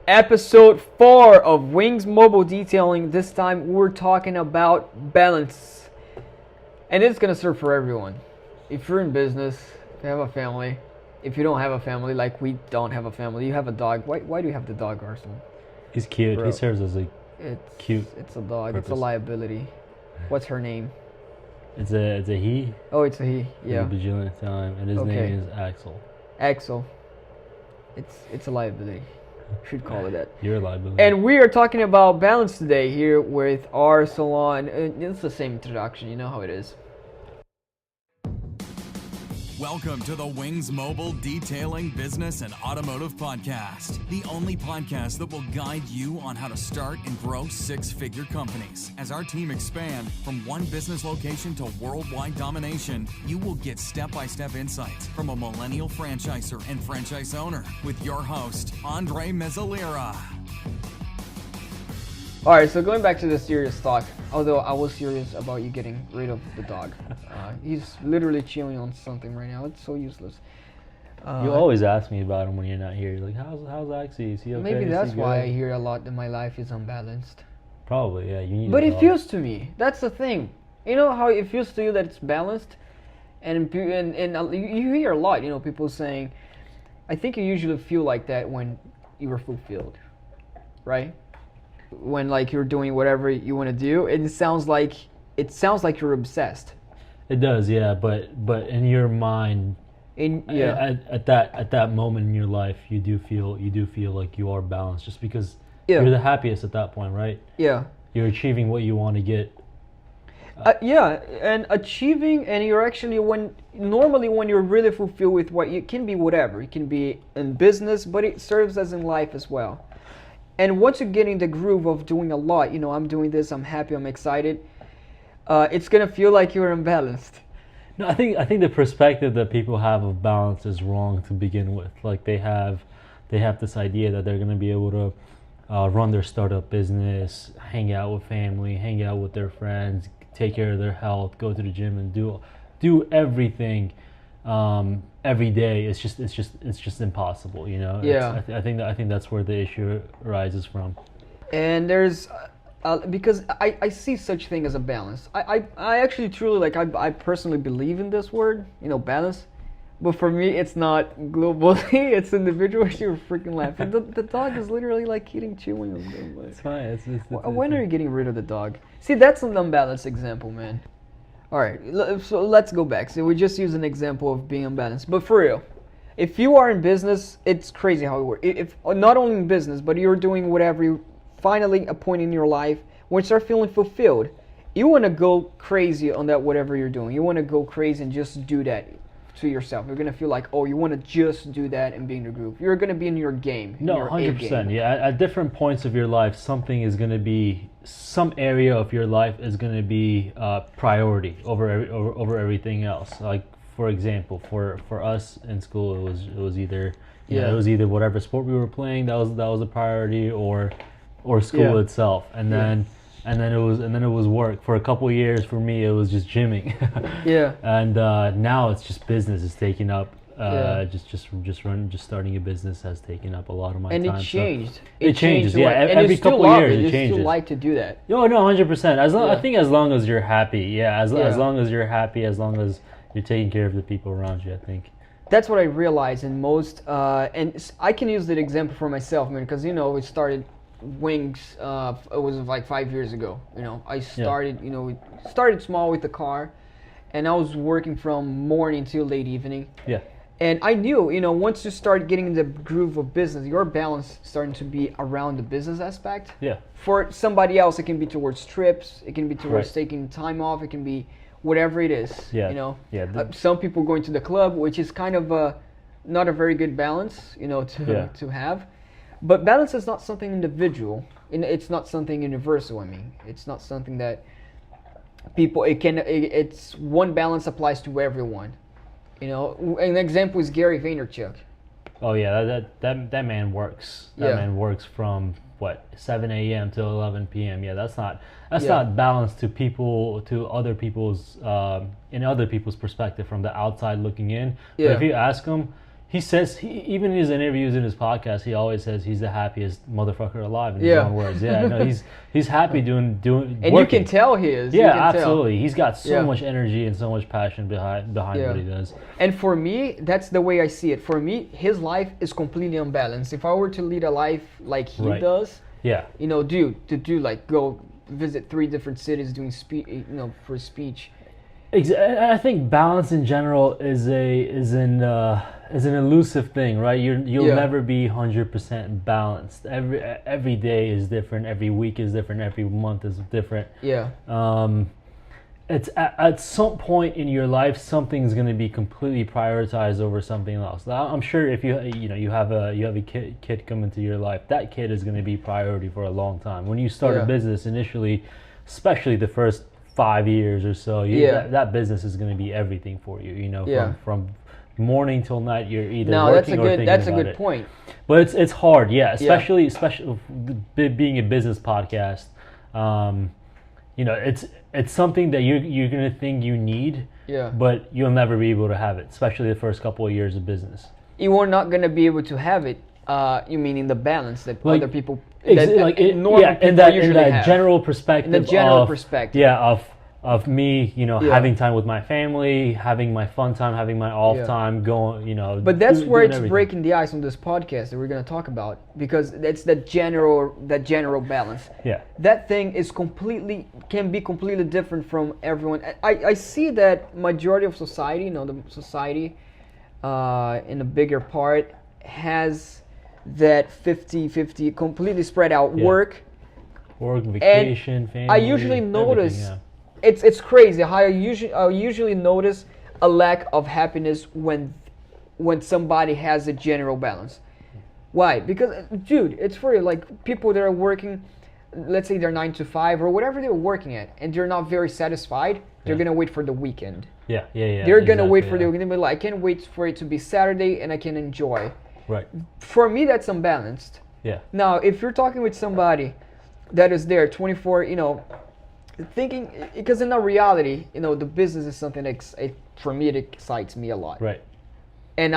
Episode 4 of Wings Mobile Detailing. This time we're talking about balance. And it's going to serve for everyone. If you're in business, if you have a family, if you don't have a family, like we don't have a family, you have a dog. Why do you have the dog, Arsalan? He's cute. Bro. He serves as a cute It's a dog. purpose. It's a liability. What's her name? It's a he. Oh, it's a he. Yeah. A bajillion time, and his name is Axel. Axel. It's a liability. Should call it that. You're a liability. And we are talking about balance today here with Arsalan. It's the same introduction. You know how it is. Welcome to the Wings Mobile Detailing Business and Automotive Podcast, the only podcast that will guide you on how to start and grow six-figure companies. As our team expand from one business location to worldwide domination, you will get step-by-step insights from a millennial franchisor and franchise owner with your host, Andre Mezalira. Alright, so going back to the serious talk, although I was serious about you getting rid of the dog. He's literally chewing on something right now. It's so useless. You always ask me about him when you're not here. You're like, how's Axie? Is he okay? Maybe that's why I hear a lot that my life is unbalanced. Probably, yeah. You need. But it feels to me. That's the thing. You know how it feels to you that it's balanced, and you hear a lot. You know, people saying, I think you usually feel like that when you are fulfilled, right? When like you're doing whatever you want to do, it sounds like you're obsessed. It does, yeah. But in your mind, at that moment in your life, you do feel like you are balanced, just because you're the happiest at that point, right? Yeah. You're achieving what you want to get. And achieving, and you're actually when you're really fulfilled with what you can be, whatever it can be in business, but it serves as in life as well. And once you get in the groove of doing a lot, you know, I'm doing this, I'm happy, I'm excited, it's going to feel like you're imbalanced. No, I think the perspective that people have of balance is wrong to begin with. Like they have this idea that they're going to be able to run their startup business, hang out with family, hang out with their friends, take care of their health, go to the gym and do everything every day. It's just impossible, you know. Yeah. I think that's where the issue arises from. And there's because I see such thing as a balance. I actually truly I personally believe in this word, you know, balance. But for me, it's not globally. It's individual. You're freaking laughing. The dog is literally like chewing on them. It's fine. When are you getting rid of the dog? See, that's an unbalanced example, man. All right, so let's go back. So we just use an example of being unbalanced. But for real, if you are in business, it's crazy how it works. If not only in business, but you're doing whatever, you finally a point in your life when you start feeling fulfilled, you want to go crazy on that whatever you're doing. You want to go crazy and just do that to yourself. You're going to feel like, oh, you want to just do that and be in the groove. You're going to be in your game. No, 100%. Yeah, at different points of your life, some area of your life is going to be priority over everything else. Like for example, for us in school, it was either it was either whatever sport we were playing that was a priority, or school itself, and then it was work. For a couple of years, for me, it was just gymming. And now it's just business is taking up. Just starting a business has taken up a lot of my time. And it changed. So it changes. Yeah, every couple of years it changes. You still like to do that. No, 100%. I think as long as you're happy. As long as you're happy, as long as you're taking care of the people around you, I think. That's what I realized in most, and I can use that example for myself, man, because, you know, we started Wings, it was like 5 years ago. You know, I started, you know, we started small with the car, and I was working from morning till late evening. Yeah. And I knew, you know, once you start getting in the groove of business, your balance starting to be around the business aspect. Yeah. For somebody else, it can be towards trips, it can be towards taking time off, it can be whatever it is. Yeah. You know. Yeah. Some people going to the club, which is kind of not a very good balance, you know, to have. But balance is not something individual. It's not something universal. I mean, it's not something that people. It's one balance applies to everyone. You know, an example is Gary Vaynerchuck. Oh yeah, that man works. That man works from 7 a.m. till 11 p.m. Yeah, that's not balanced to other people's in other people's perspective from the outside looking in. Yeah. But if you ask them, He says, even in his interviews in his podcast, he always says he's the happiest motherfucker alive in his own words. Yeah, no, he's happy doing and working. you can tell he is. Yeah, you can absolutely. Tell. He's got so much energy and so much passion behind what he does. And for me, that's the way I see it. For me, his life is completely unbalanced. If I were to lead a life like he does, you know, like go visit 3 different cities doing for speech. I think balance in general is an elusive thing, right? You'll never be 100% balanced. Every day is different. Every week is different. Every month is different. Yeah. It's at some point in your life, something's going to be completely prioritized over something else. I'm sure if you have a kid come into your life, that kid is going to be priority for a long time. When you start a business initially, especially the first 5 years or so, that business is going to be everything for you. You know, from morning till night, you're either working or thinking about it. That's a good point. But it's hard, especially being a business podcast. You know, it's something that you're going to think you need, but you'll never be able to have it, especially the first couple of years of business. You are not going to be able to have it. You mean in the balance that other people, in that general perspective. In the general perspective. Yeah, of me, having time with my family, having my fun time, having my off time, going, But that's where it's breaking the ice on this podcast that we're going to talk about, because it's that general balance. Yeah. That thing can be completely different from everyone. I see that majority of society, the society in the bigger part has that 50-50 completely spread out work, vacation, family. I usually notice it's crazy how I usually notice a lack of happiness when somebody has a general balance. Why? Because dude, it's for like people that are working, let's say they're 9 to 5 or whatever they're working at, and they're not very satisfied. They're gonna wait for the weekend. They're gonna wait for the weekend. But like, I can't wait for it to be Saturday and I can enjoy. Right. For me, that's unbalanced. Yeah. Now, if you're talking with somebody that is there 24, thinking, because in the reality, the business is something that for me, it excites me a lot. Right. And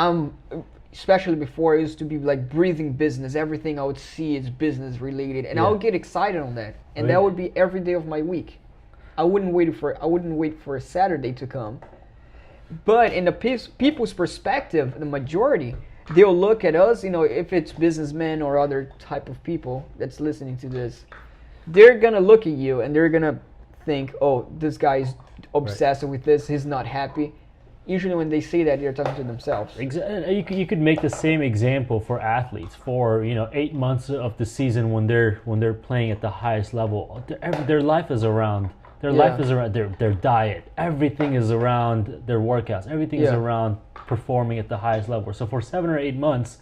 especially before, I used to be like breathing business. Everything I would see is business related, and I would get excited on that, and that would be every day of my week. I wouldn't wait for a Saturday to come. But in the people's perspective, the majority, they'll look at us, if it's businessmen or other type of people that's listening to this, they're going to look at you and they're going to think, oh, this guy's obsessed with this, he's not happy. Usually when they say that, they're talking to themselves. Exactly. You could make the same example for athletes. For 8 months of the season when they're playing at the highest level, their life is around their diet. Everything is around their workouts. Everything is around performing at the highest level. So for 7 or 8 months,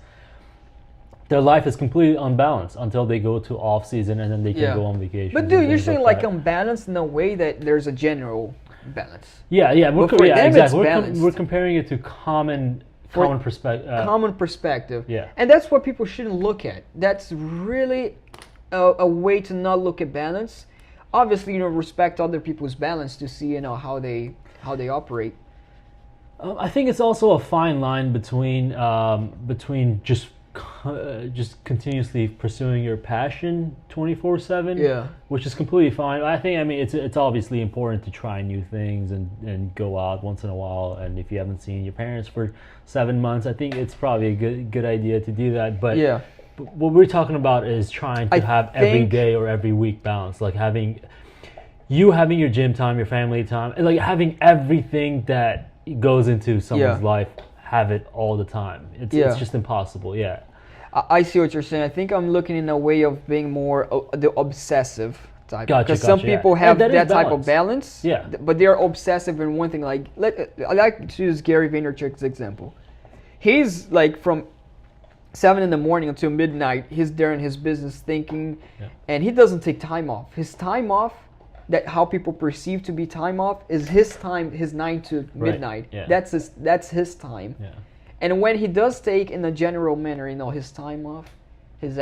their life is completely unbalanced until they go to off season and then they can go on vacation. But dude, you're saying like unbalanced in a way that there's a general balance. Exactly. We're comparing it to common perspective. Common perspective. Yeah. And that's what people shouldn't look at. That's really a way to not look at balance. Obviously, respect other people's balance to see, how they operate. I think it's also a fine line between just continuously pursuing your passion 24/7, which is completely fine. I mean it's obviously important to try new things and go out once in a while, and if you haven't seen your parents for 7 months, I think it's probably a good idea to do that. But what we're talking about is trying to have every day or every week balance, like having your gym time, your family time, and like having everything that goes into someone's life, have it all the time. It's just impossible. I see what you're saying. I think I'm looking in a way of being more the obsessive type. Because some people have that type of balance, but they're obsessive in one thing. Like I like to use Gary Vaynerchuck's example. He's like from 7 in the morning until midnight, he's there in his business thinking, and he doesn't take time off. His time off, that how people perceive to be time off, is his time, his 9 to midnight. That's his time. And when he does take in a general manner, his time off, he's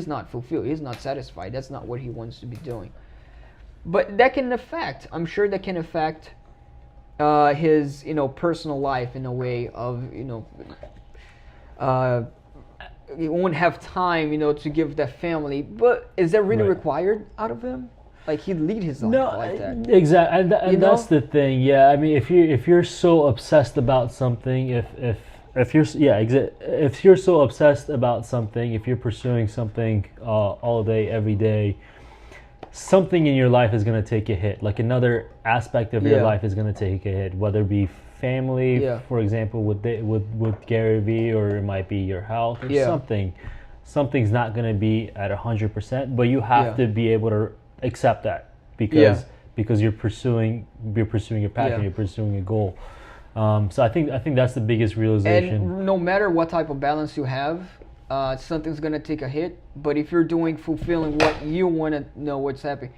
not fulfilled. He's not satisfied. That's not what he wants to be doing. But that can affect, I'm sure that can affect his, personal life in a way of, uh, he won't have time, to give that family. But is that really required out of him? Like he'd lead his life like that. Exactly, and that's the thing. Yeah, I mean, if you're so obsessed about something, if you're so obsessed about something, if you're pursuing something all day, every day, something in your life is going to take a hit. Like another aspect of your life is going to take a hit, whether it be family, for example, with Gary Vee, or it might be your health or something. Something's not going to be at 100%, but you have to be able to accept that because you're pursuing your passion, you're pursuing a goal. So I think that's the biggest realization. And no matter what type of balance you have, something's gonna take a hit. But if you're fulfilling what you want to know, what's happy,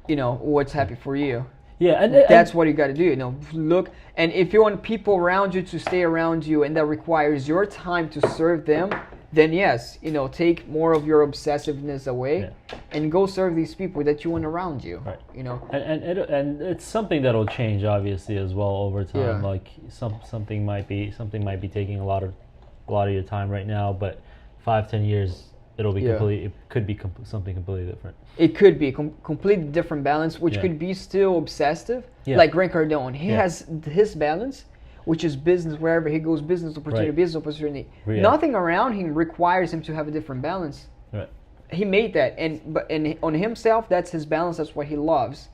what's happy for you. Yeah, and that's what you got to do. Look, and if you want people around you to stay around you, and that requires your time to serve them, then yes, take more of your obsessiveness away and go serve these people that you want around you. Right. And it's something that'll change obviously as well over time. Yeah. Like something might be taking a lot of your time right now, but 5-10 years it'll be it could be something completely different. It could be completely different balance, which could be still obsessive. Yeah. Like Grant Cardone, he has his balance, which is business. Wherever he goes, business opportunity. Yeah. Nothing around him requires him to have a different balance. Right. He made that, and on himself, that's his balance. That's what he loves,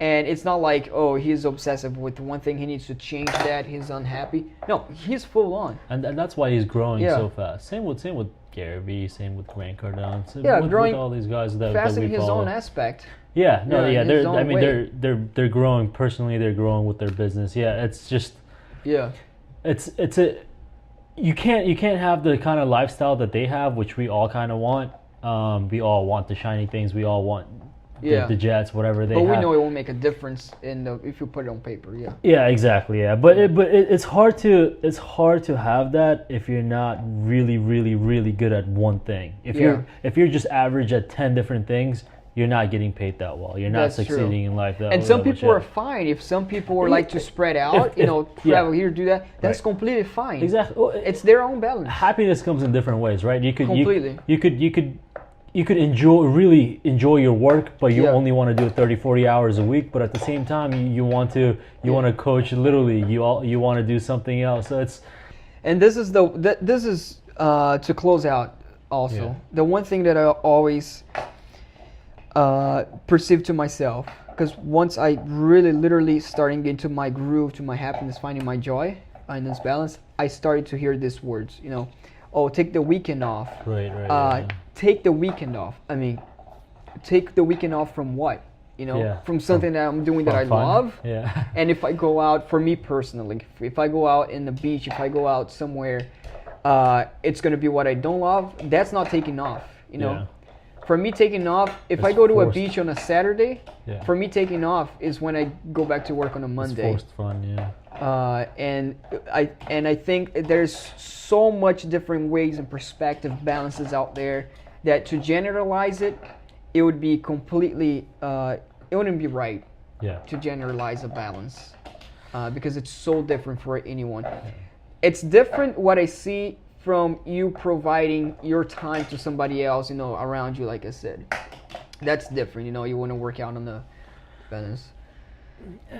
and it's not like he's obsessive with one thing. He needs to change that. He's unhappy. No, he's full on, and that's why he's growing so fast. Same with Gary Vee. Same with Grant Cardone. Growing with all these guys that fast we in his follow. own aspect. Yeah, they're growing personally. They're growing with their business. Yeah, it's just. Yeah, you can't have the kind of lifestyle that they have, which we all kind of want. We all want the shiny things. We all want the jets, whatever they have. But we know it won't make a difference if you put it on paper. Yeah. Yeah, exactly. Yeah, but it's hard to have that if you're not really, really, really good at one thing. If you're just average at 10 different things, you're not getting paid that well. You're not succeeding in life that well. And some people are fine. If some people are like to spread out, travel here, do that, that's completely fine. Exactly. Well, it's their own balance. Happiness comes in different ways, right? You could completely. You could really enjoy your work, but you only want to do it 30-40 hours a week. But at the same time, you want to coach Little League. You want to do something else. So it's. And this is to close out. Also, the one thing that I always perceive to myself, because once I really literally starting into my groove, to my happiness, finding my joy in this balance, I started to hear these words, take the weekend off. Right. Take the weekend off. I mean, take the weekend off from what? From something that I'm doing that I love. Yeah. And if I go out, for me personally, if I go out in the beach, if I go out somewhere, it's going to be what I don't love. That's not taking off, Yeah. For me, taking off, if I go to a beach on a Saturday, for me, taking off is when I go back to work on a Monday. It's forced fun, yeah. And I think there's so much different ways and perspective balances out there that to generalize it would be completely, it wouldn't be right to generalize a balance because it's so different for anyone. It's different what I see from you providing your time to somebody else, around you, like I said. That's different, you want to work out on the balance.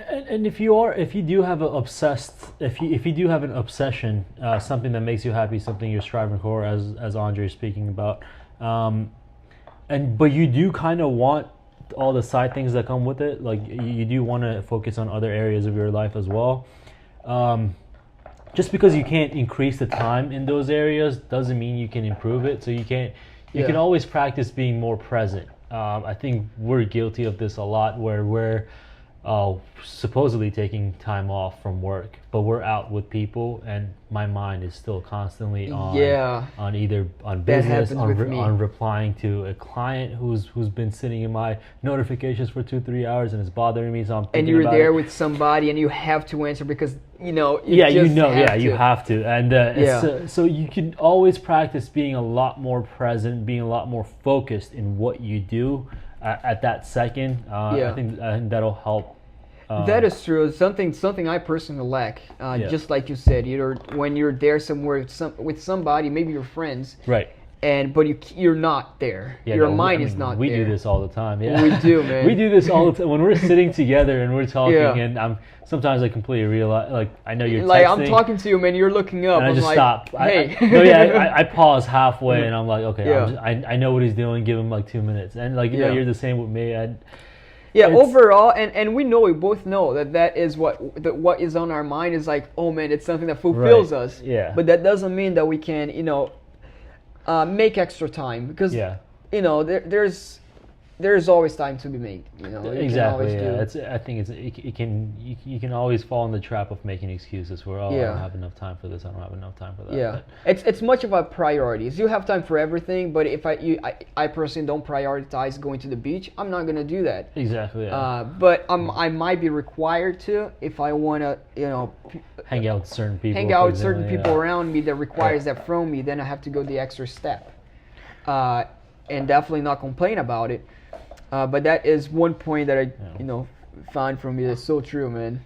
And if you do have an obsession, something that makes you happy, something you're striving for, as Andre is speaking about, but you do kind of want all the side things that come with it, like you do want to focus on other areas of your life as well. Just because you can't increase the time in those areas doesn't mean you can improve it. So you can always practice being more present. I think we're guilty of this a lot, where we're supposedly taking time off from work, but we're out with people, and my mind is still constantly on either on business, on replying to a client who's been sitting in my notifications for 2-3 hours and it's bothering me. So I'm thinking and you're there with somebody and you have to answer because you have to, and so you can always practice being a lot more present, being a lot more focused in what you do at that second. I think that'll help That is true. Something I personally lack. Just like you said, when you're there somewhere with somebody, maybe your friends, right? But you're not there. Yeah, your mind is not there. We do this all the time. Yeah, we do, man. We do this all the time when we're sitting together and we're talking. Yeah. And sometimes I completely realize, like, I know you're like texting, I'm talking to you, man. You're looking up. and I just like, stop. Hey. I pause halfway and I'm like, okay, Yeah. I know what he's doing. Give him like 2 minutes. And like know, you're the same with me. Overall, and we both know that is what is on our mind is like, oh man, it's something that fulfills us. Yeah. But that doesn't mean that we can, make extra time because, there's always time to be made. Exactly. I think you can always fall in the trap of making excuses where I don't have enough time for this. I don't have enough time for that. Yeah. It's much of a priorities. You have time for everything, but if I personally don't prioritize going to the beach, I'm not gonna do that. Exactly. Yeah. But I might be required to if I wanna hang out with certain people. Around me that requires that from me. Then I have to go the extra step, and definitely not complain about it. But that is one point that I, found from you that's so true, man.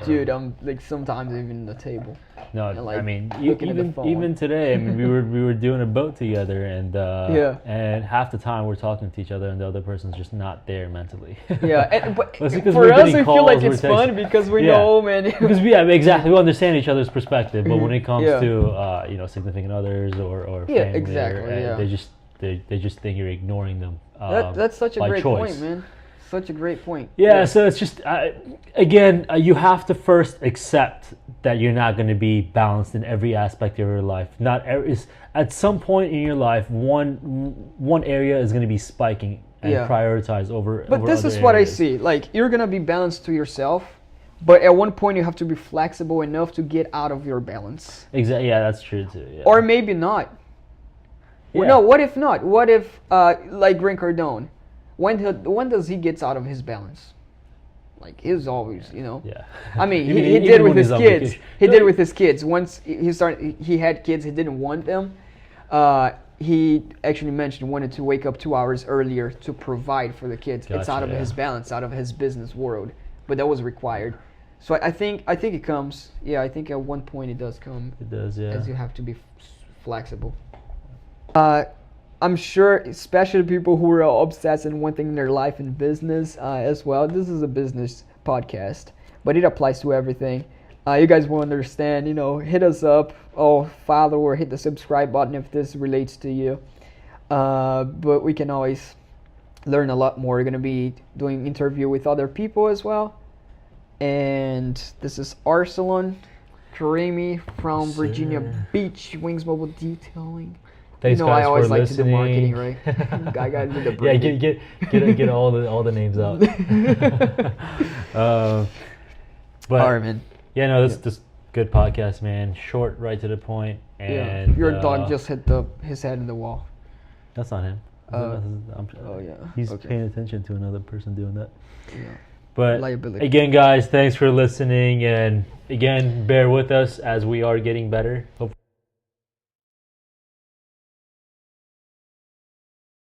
Dude, I'm like sometimes even in the table. No, like, I mean even today, I mean we were doing a boat together, and half the time we're talking to each other, and the other person's just not there mentally. But for us, I feel like it's fun because we know, man. Because we understand each other's perspective, but when it comes to significant others or family, they just think you're ignoring them. That's such a great choice. point, man. Such a great point. Yeah, so it's just, you have to first accept that you're not going to be balanced in every aspect of your life. At some point in your life, one area is going to be spiking and prioritized over. But this is what I see. Like, you're going to be balanced to yourself, but at one point you have to be flexible enough to get out of your balance. Exactly. Yeah, that's true too. Yeah. Or maybe not. Yeah. No, what if not? What if, like Grant Cardone, when does he get out of his balance? Like, he's always, Yeah. I mean, he did with his kids. He did with his kids. Once he had kids, he didn't want them. He actually mentioned he wanted to wake up 2 hours earlier to provide for the kids. It's out of his balance, out of his business world. But that was required. So I think it comes. Yeah, I think at one point it does come. It does, yeah. As you have to be flexible. I'm sure, especially people who are obsessed in one thing in their life and business as well. This is a business podcast, but it applies to everything. You guys will understand, hit us up or follow or hit the subscribe button if this relates to you. But we can always learn a lot more. We're going to be doing interview with other people as well. And this is Arsalan Karimi from Virginia Beach, Wings Mobile Detailing. Thanks, guys, I always for like listening. to do marketing, right? I got to do the branding. Get all the names out. But all right, man. Yeah, no, this good podcast, man. Short, right to the point. And your dog just hit his head in the wall. That's not him. He's paying attention to another person doing that. Yeah. But liability. Again, guys, thanks for listening, and again, bear with us as we are getting better. Hopefully